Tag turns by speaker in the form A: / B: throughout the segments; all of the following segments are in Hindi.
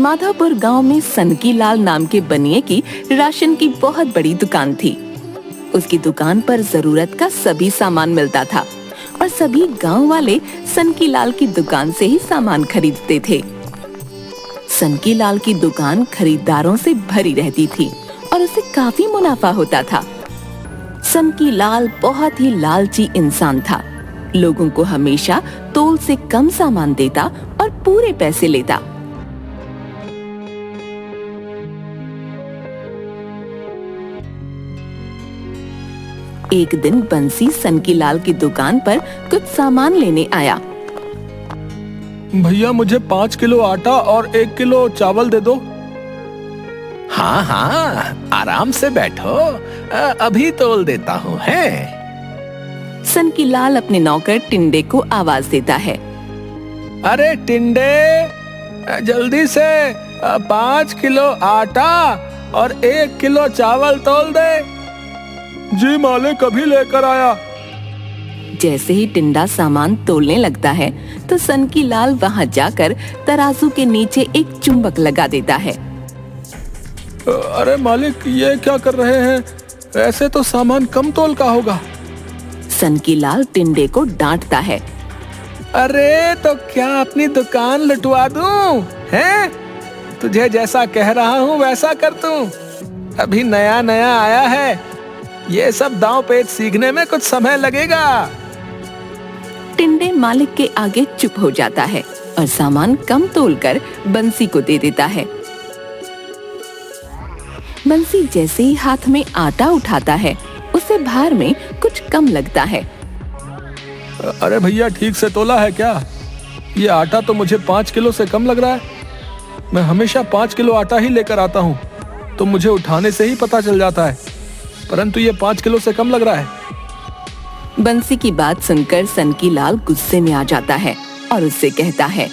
A: माधवपुर गांव में सनकी लाल नाम के बनिए की राशन की बहुत बड़ी दुकान थी। उसकी दुकान पर जरूरत का सभी सामान मिलता था और सभी गांव वाले सनकी लाल की दुकान से ही सामान खरीदते थे। सनकी लाल की दुकान खरीदारों से भरी रहती थी और उसे काफी मुनाफा होता था। सनकी लाल बहुत ही लालची इंसान था। लोगों को हमेशा तोल से कम सामान देता और पूरे पैसे लेता। एक दिन बंसी सनकी लाल की दुकान पर कुछ सामान लेने आया।
B: भैया मुझे 5 किलो आटा और 1 किलो चावल दे दो।
C: हाँ हाँ, आराम से बैठो, अभी तोल देता हूँ। है
A: सनकी लाल अपने नौकर टिंडे को आवाज देता है।
B: अरे टिंडे, जल्दी से 5 किलो आटा और 1 किलो चावल तोल दे। जी मालिक, अभी लेकर आया।
A: जैसे ही टिंडा सामान तोलने लगता है तो सनकी लाल वहां जाकर तराजू के नीचे एक चुंबक लगा देता है।
B: अरे मालिक, ये क्या कर रहे हैं? ऐसे तो सामान कम तोल का होगा।
A: सनकी लाल टिंडे को डांटता है।
B: अरे तो क्या अपनी दुकान लुटवा दूं? हैं? तुझे जैसा कह रहा हूँ वैसा कर तू। अभी नया नया आया है, ये सब दांव पेच सीखने में कुछ समय लगेगा।
A: टिंडे मालिक के आगे चुप हो जाता है और सामान कम तोलकर बंसी को दे देता है। बंसी जैसे ही हाथ में आटा उठाता है उसे भार में कुछ कम लगता है।
B: अरे भैया, ठीक से तोला है क्या? ये आटा तो मुझे 5 किलो से कम लग रहा है। मैं हमेशा 5 किलो आटा ही लेकर आता हूँ, तो मुझे उठाने से ही पता चल जाता है, परंतु ये 5 किलो से कम लग रहा है।
A: बंसी की बात सुनकर सनकी लाल गुस्से में आ जाता है और उससे कहता है,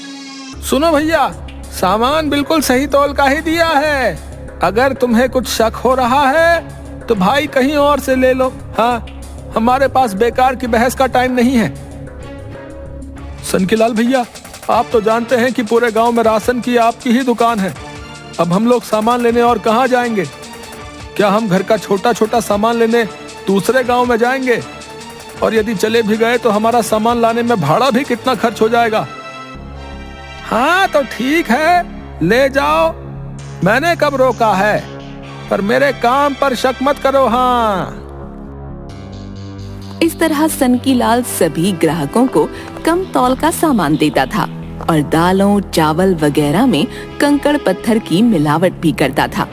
B: सुनो भैया, सामान बिल्कुल सही तौल का ही दिया है। अगर तुम्हें कुछ शक हो रहा है तो भाई कहीं और से ले लो। हाँ, हमारे पास बेकार की बहस का टाइम नहीं है। सनकी लाल भैया, आप तो जानते हैं कि पूरे गांव में राशन की आपकी ही दुकान है। अब हम लोग सामान लेने और कहाँ जाएंगे? क्या हम घर का छोटा छोटा सामान लेने दूसरे गांव में जाएंगे? और यदि चले भी गए तो हमारा सामान लाने में भाड़ा भी कितना खर्च हो जाएगा। हाँ तो ठीक है, ले जाओ, मैंने कब रोका है, पर मेरे काम पर शक मत करो। हाँ।
A: इस तरह सनकी लाल सभी ग्राहकों को कम तौल का सामान देता था और दालों, चावल वगैरह में कंकड़ पत्थर की मिलावट भी करता था।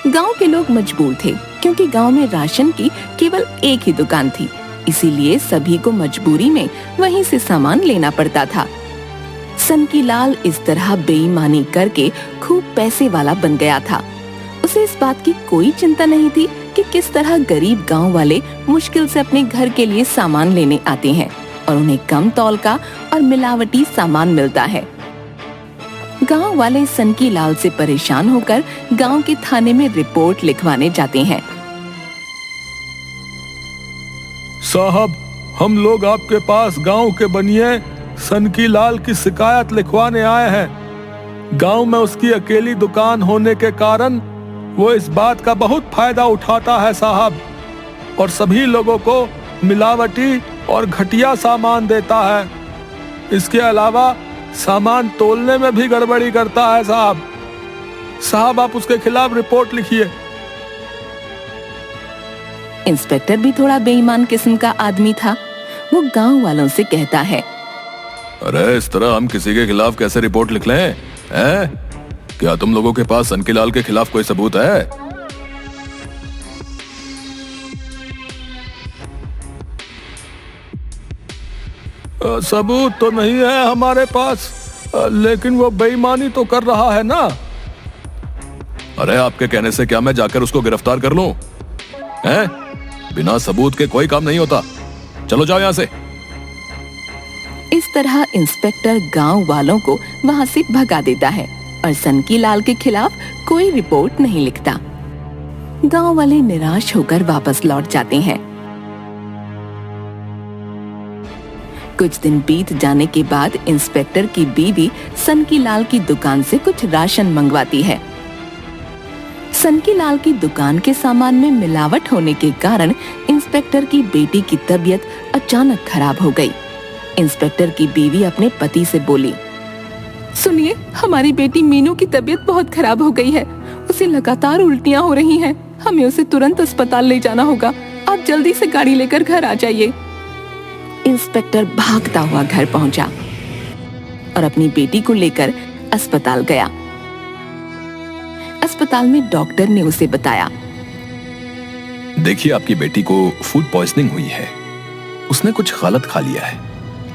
A: गांव के लोग मजबूर थे क्योंकि गांव में राशन की केवल एक ही दुकान थी, इसीलिए सभी को मजबूरी में वहीं से सामान लेना पड़ता था। सनकी लाल इस तरह बेईमानी करके खूब पैसे वाला बन गया था। उसे इस बात की कोई चिंता नहीं थी कि किस तरह गरीब गांव वाले मुश्किल से अपने घर के लिए सामान लेने आते हैं और उन्हें कम तौल का और मिलावटी सामान मिलता है। गांव वाले सनकी लाल से परेशान होकर गांव के थाने में रिपोर्ट लिखवाने जाते हैं।
B: साहब, हम लोग आपके पास गांव के बनिए सनकी लाल की शिकायत लिखवाने आए हैं। गांव में उसकी अकेली दुकान होने के कारण वो इस बात का बहुत फायदा उठाता है साहब, और सभी लोगों को मिलावटी और घटिया सामान देता है। इसके अलावा सामान तोलने में भी गड़बड़ी करता है साहब। साहब, आप उसके खिलाफ रिपोर्ट लिखिए।
A: इंस्पेक्टर भी थोड़ा बेईमान किस्म का आदमी था। वो गांव वालों से कहता है,
C: अरे इस तरह हम किसी के खिलाफ कैसे रिपोर्ट लिख लें? हैं? क्या तुम लोगों के पास सनकी लाल के खिलाफ कोई सबूत है?
B: सबूत तो नहीं है हमारे पास, लेकिन वो बेईमानी तो कर रहा है ना।
C: अरे आपके कहने से क्या मैं जाकर उसको गिरफ्तार कर लूं? हैं? बिना सबूत के कोई काम नहीं होता। चलो जाओ यहाँ से।
A: इस तरह इंस्पेक्टर गांव वालों को वहां से भगा देता है और सनकी लाल के खिलाफ कोई रिपोर्ट नहीं लिखता। गांव वाले निराश होकर वापस लौट जाते हैं। कुछ दिन बीत जाने के बाद इंस्पेक्टर की बीवी सनकीलाल की दुकान से कुछ राशन मंगवाती है। सनकीलाल की दुकान के सामान में मिलावट होने के कारण इंस्पेक्टर की बेटी की तबीयत अचानक खराब हो गई। इंस्पेक्टर की बीवी अपने पति से बोली, सुनिए, हमारी बेटी मीनू की तबीयत बहुत खराब हो गई है। उसे लगातार उल्टियां हो रही हैं। हमें उसे तुरंत अस्पताल ले जाना होगा। आप जल्दी से गाड़ी लेकर घर आ जाइए। इंस्पेक्टर भागता हुआ घर पहुंचा और अपनी बेटी को लेकर अस्पताल गया। अस्पताल में डॉक्टर ने उसे बताया,
C: देखिए, आपकी बेटी को फूड पॉइजनिंग हुई है। उसने कुछ गलत खा लिया है,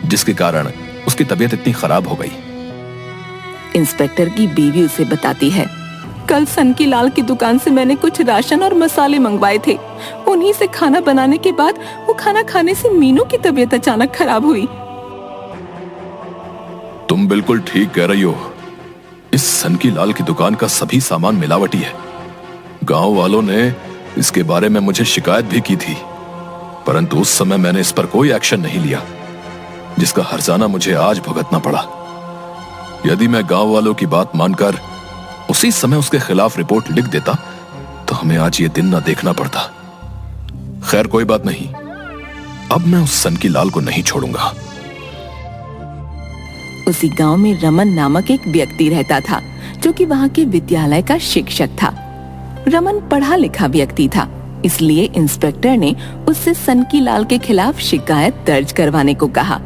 C: जिसके कारण उसकी तबीयत इतनी खराब हो गई।
A: इंस्पेक्टर की बीवी उसे बताती है, कल सनकीलाल की दुकान से मैंने कुछ राशन और मसाले मंगवाए थे। उन्हीं से खाना बनाने के बाद वो खाना खाने से मीनू की तबीयत अचानक खराब हुई।
C: तुम बिल्कुल ठीक कह रही हो। इस सनकीलाल की दुकान का सभी सामान मिलावटी है। गांव वालों ने इसके बारे में मुझे शिकायत भी की थी, परंतु उस समय मैंने इस पर कोई एक्शन नहीं लिया, जिसका हर्जाना मुझे आज भुगतना पड़ा। यदि मैं गांव वालों की बात मानकर उसी समय उसके खिलाफ रिपोर्ट लिख देता तो हमें आज ये दिन ना देखना पड़ता। खैर, कोई बात नहीं। अब मैं उस सनकीलाल को नहीं छोड़ूंगा।
A: उसी गांव में रमन नामक एक व्यक्ति रहता था, जो कि वहां के विद्यालय का शिक्षक था। रमन पढ़ा लिखा व्यक्ति था, इसलिए इंस्पेक्टर ने उससे सनकीलाल के खिलाफ शिकायत दर्ज करवाने को कहा।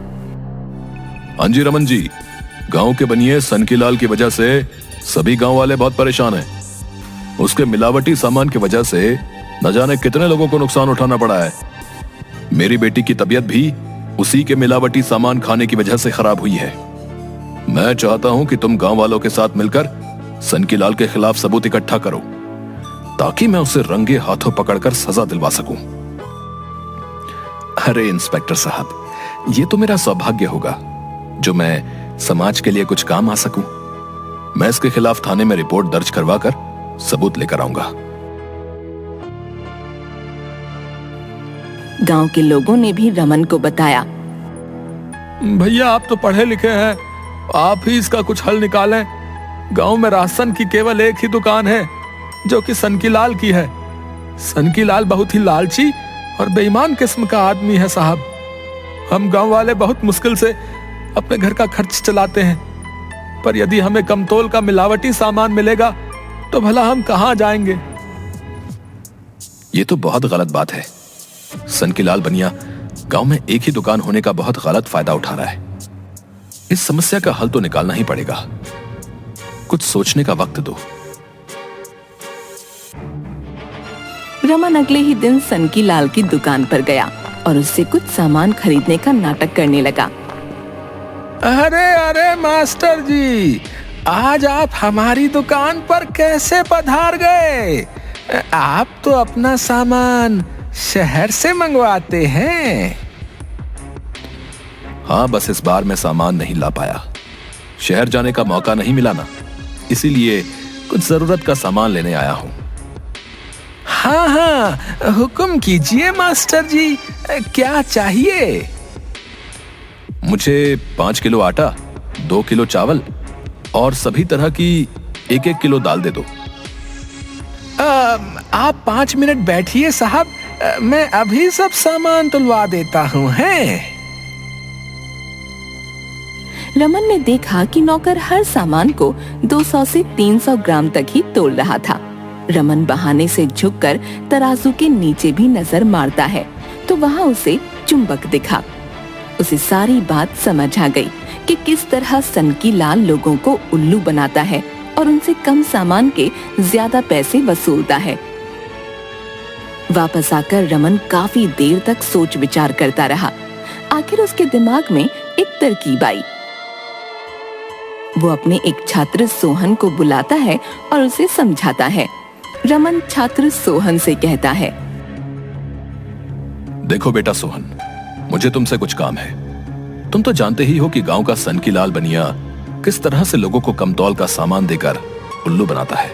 C: हाँ जी रमन जी, गांव के बनिए सनकीलाल की वजह से सभी गांव वाले बहुत परेशान हैं। उसके मिलावटी सामान की वजह से न जाने कितने लोगों को नुकसान उठाना पड़ा है। मेरी बेटी की तबीयत भी उसी के मिलावटी सामान खाने की वजह से खराब हुई है। मैं चाहता हूं कि तुम गांव वालों के साथ मिलकर सनकीलाल के खिलाफ सबूत इकट्ठा करो, ताकि मैं उसे रंगे हाथों पकड़कर सजा दिलवा सकूं। अरे इंस्पेक्टर साहब, ये तो मेरा सौभाग्य होगा जो मैं समाज के लिए कुछ काम आ सकूं। मैं इसके खिलाफ थाने में रिपोर्ट दर्ज करवाकर सबूत लेकर आऊंगा।
A: गांव के लोगों ने भी रमन को बताया,
B: भैया आप तो पढ़े लिखे हैं, आप ही इसका कुछ हल निकालें। गांव में राशन की केवल एक ही दुकान है, जो कि सनकीलाल की है। सनकीलाल बहुत ही लालची और बेईमान किस्म का आदमी है साहब। हम गांव वाले बहुत मुश्किल से अपने घर का खर्च चलाते हैं, पर यदि हमें कमतौल का मिलावटी सामान मिलेगा तो भला हम कहां जाएंगे।
C: ये तो बहुत गलत बात है। सनकीलाल बनिया गांव में एक ही दुकान होने का बहुत गलत फायदा उठा रहा है। इस समस्या का हल तो निकालना ही पड़ेगा। कुछ सोचने का वक्त दो।
A: रमन अगले ही दिन सनकीलाल की दुकान पर गया और उससे कुछ सामान खरीदने का नाटक करने लगा।
B: अरे अरे मास्टर जी, आज आप हमारी दुकान पर कैसे पधार गए? आप तो अपना सामान शहर से मंगवाते हैं।
C: हाँ, बस इस बार मैं सामान नहीं ला पाया। शहर जाने का मौका नहीं मिला ना, इसीलिए कुछ जरूरत का सामान लेने आया हूँ।
B: हाँ हाँ, हुक्म कीजिए मास्टर जी, क्या चाहिए?
C: मुझे 5 किलो आटा, 2 किलो चावल और सभी तरह की 1-1 किलो दाल दे दो।
B: आप 5 मिनट बैठिए साहब, मैं अभी सब सामान तुलवा देता हूँ। हैं?
A: रमन ने देखा कि नौकर हर सामान को 200 से 300 ग्राम तक ही तोल रहा था। रमन बहाने से झुककर तराजू के नीचे भी नजर मारता है तो वहाँ उसे चुंबक दिखा। उसे सारी बात समझ आ गई कि किस तरह सनकीलाल लोगों को उल्लू बनाता है और उनसे कम सामान के ज्यादा पैसे वसूलता है। वापस आकर रमन काफी देर तक सोच विचार करता रहा। आखिर उसके दिमाग में एक तरकीब आई। वो अपने एक छात्र सोहन को बुलाता है और उसे समझाता है। रमन छात्र सोहन से कहता है,
C: देखो बेटा सोहन, मुझे तुमसे कुछ काम है। तुम तो जानते ही हो कि गांव का सनकीलाल बनिया किस तरह से लोगों को कमतौल का सामान देकर उल्लू बनाता है।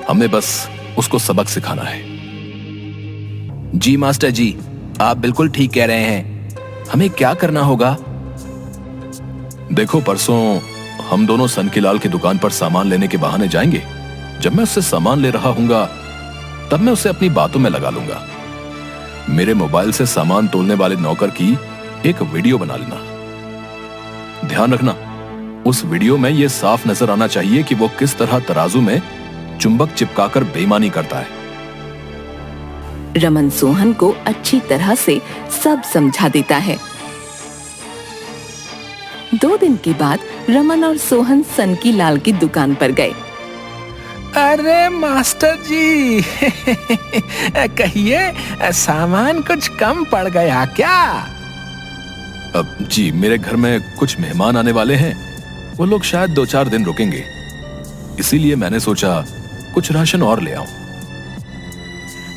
C: हमें बस उसको सबक सिखाना है।
D: जी मास्टर जी, आप बिल्कुल ठीक कह रहे हैं।
C: हमें क्या करना होगा? देखो, परसों हम दोनों सनकीलाल की दुकान पर सामान लेने के बहाने जाएंगे। जब मैं उससे सामान ले रहा हूंगा तब मैं उसे अपनी बातों में लगा लूंगा। मेरे मोबाइल से सामान तोलने वाले नौकर की एक वीडियो बना लेना। ध्यान रखना, उस वीडियो में यह साफ नजर आना चाहिए कि वो किस तरह तराजू में चुंबक चिपकाकर बेईमानी करता है।
A: रमन सोहन को अच्छी तरह से सब समझा देता है। 2 दिन के बाद रमन और सोहन सनकीलाल की दुकान पर गए।
B: अरे मास्टर जी कहिए, सामान कुछ कम पड़ गया क्या?
C: अब जी, मेरे घर में कुछ मेहमान आने वाले हैं। वो लोग शायद 2-4 दिन रुकेंगे, इसीलिए मैंने सोचा कुछ राशन और ले आऊं।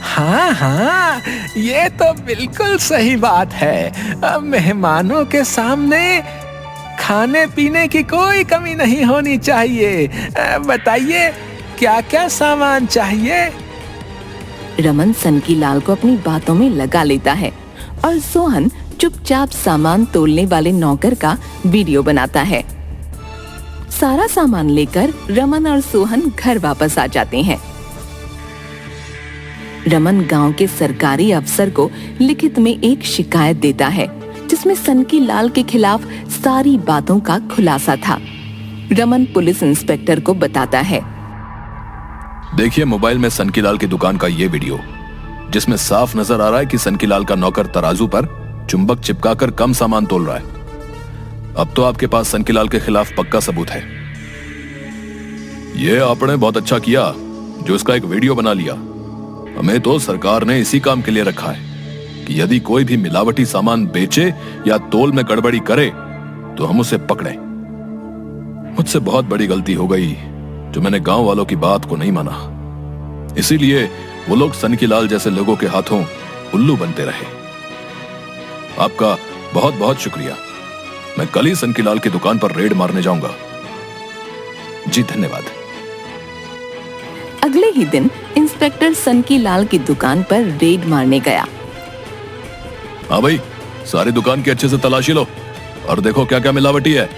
B: हाँ हाँ, ये तो बिल्कुल सही बात है। अब मेहमानों के सामने खाने पीने की कोई कमी नहीं होनी चाहिए। बताइए क्या क्या सामान चाहिए?
A: रमन सनकीलाल को अपनी बातों में लगा लेता है और सोहन चुपचाप सामान तोलने वाले नौकर का वीडियो बनाता है। सारा सामान लेकर रमन और सोहन घर वापस आ जाते हैं। रमन गांव के सरकारी अफसर को लिखित में एक शिकायत देता है, जिसमें सनकीलाल के खिलाफ सारी बातों का खुलासा था। रमन पुलिस इंस्पेक्टर को बताता है।
C: देखिए, मोबाइल में सनकीलाल की दुकान का ये वीडियो, जिसमें साफ नजर आ रहा है कि सनकीलाल का नौकर तराजू पर चुंबक चिपकाकर कम सामान तोल रहा है। अब तो आपके पास सनकीलाल के खिलाफ पक्का सबूत है। ये आपने बहुत अच्छा किया जो इसका एक वीडियो बना लिया। हमें तो सरकार ने इसी काम के लिए रखा है कि यदि कोई भी मिलावटी सामान बेचे या तोल में गड़बड़ी करे तो हम उसे पकड़ें। मुझसे बहुत बड़ी गलती हो गई जो मैंने गांव वालों की बात को नहीं माना। इसीलिए वो लोग सनकीलाल जैसे लोगों के हाथों उल्लू बनते रहे। आपका बहुत बहुत शुक्रिया। मैं कल ही सनकीलाल की दुकान पर रेड मारने जाऊंगा। जी धन्यवाद।
A: अगले ही दिन इंस्पेक्टर सनकीलाल की दुकान पर रेड मारने गया।
C: हाँ भाई, सारी दुकान की अच्छे से तलाशी लो और देखो क्या क्या मिलावटी है।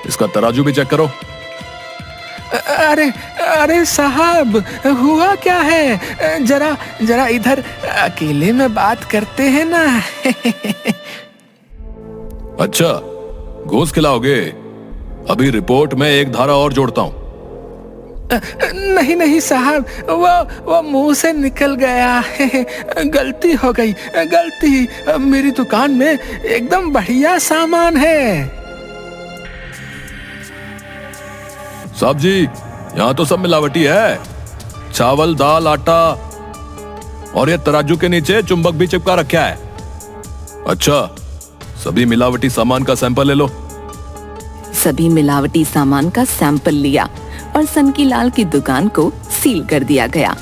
C: इसका तराजू भी चेक करो।
B: अरे अरे साहब, हुआ क्या है? जरा जरा इधर अकेले में बात करते हैं ना।
C: अच्छा, घूस खिलाओगे? अभी रिपोर्ट में एक धारा और जोड़ता हूं।
B: नहीं नहीं साहब, वो मुंह से निकल गया। गलती हो गई, गलती। मेरी दुकान में एकदम बढ़िया सामान है।
C: साहब जी, यहाँ तो सब मिलावटी है। चावल, दाल, आटा और ये तराजू के नीचे चुंबक भी चिपका रखा है। अच्छा, सभी मिलावटी सामान का सैंपल ले लो।
A: सभी मिलावटी सामान का सैंपल लिया और सनकीलाल की दुकान को सील कर दिया गया।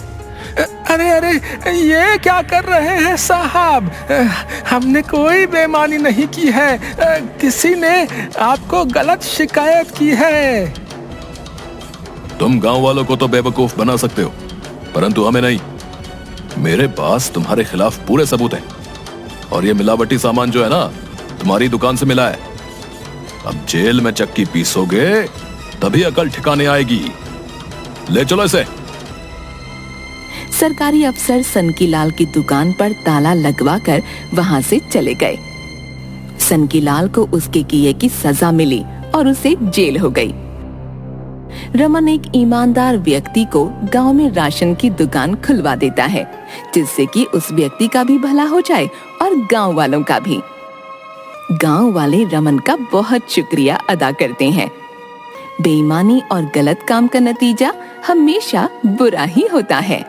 B: अरे अरे, ये क्या कर रहे हैं साहब? हमने कोई बेईमानी नहीं की है। किसी ने आपको गलत शिकायत की है।
C: तुम गांव वालों को तो बेवकूफ बना सकते हो, परंतु हमें नहीं। मेरे पास तुम्हारे खिलाफ पूरे सबूत हैं और ये मिलावटी सामान जो है ना, तुम्हारी दुकान से मिला है। अब जेल में चक्की पीसोगे तभी अकल ठिकाने आएगी। ले चलो इसे।
A: सरकारी अफसर सनकीलाल की दुकान पर ताला लगवाकर वहां से चले गए। सनकीलाल को उसके किए की सजा मिली और उसे जेल हो गई। रमन एक ईमानदार व्यक्ति को गांव में राशन की दुकान खुलवा देता है, जिससे कि उस व्यक्ति का भी भला हो जाए और गांव वालों का भी। गांव वाले रमन का बहुत शुक्रिया अदा करते हैं। बेईमानी और गलत काम का नतीजा हमेशा बुरा ही होता है।